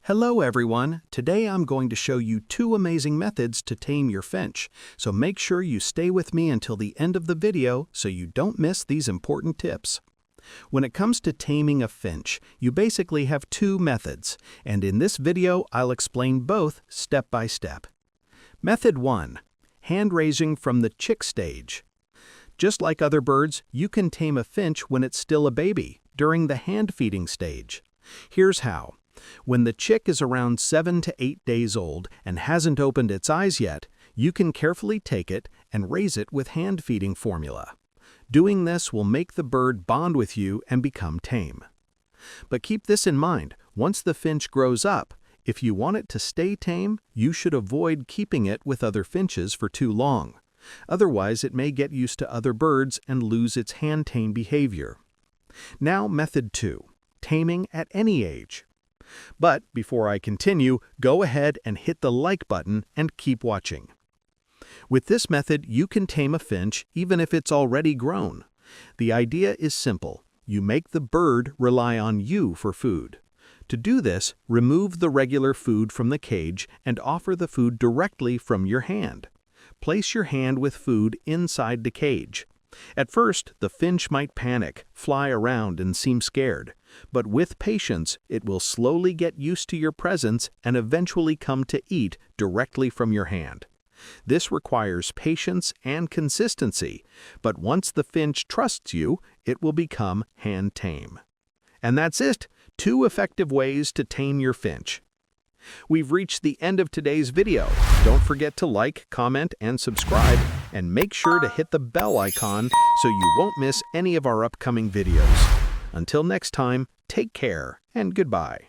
Hello everyone! Today I'm going to show you two amazing methods to tame your finch, so make sure you stay with me until the end of the video so you don't miss these important tips. When it comes to taming a finch, you basically have two methods, and in this video I'll explain both step by step. Method 1. Hand raising from the chick stage. Just like other birds, you can tame a finch when it's still a baby, during the hand feeding stage. Here's how. When the chick is around 7 to 8 days old and hasn't opened its eyes yet, you can carefully take it and raise it with hand feeding formula. Doing this will make the bird bond with you and become tame. But keep this in mind, once the finch grows up, if you want it to stay tame, you should avoid keeping it with other finches for too long. Otherwise, it may get used to other birds and lose its hand-tame behavior. Now, method 2. Taming at any age. But before I continue, go ahead and hit the like button and keep watching. With this method, you can tame a finch even if it's already grown. The idea is simple. You make the bird rely on you for food. To do this, remove the regular food from the cage and offer the food directly from your hand. Place your hand with food inside the cage. At first, the finch might panic, fly around, and seem scared. But with patience, it will slowly get used to your presence and eventually come to eat directly from your hand. This requires patience and consistency, but once the finch trusts you, it will become hand tame. And that's it! 2 effective ways to tame your finch. We've reached the end of today's video. Don't forget to like, comment, and subscribe, and make sure to hit the bell icon so you won't miss any of our upcoming videos. Until next time, take care and goodbye.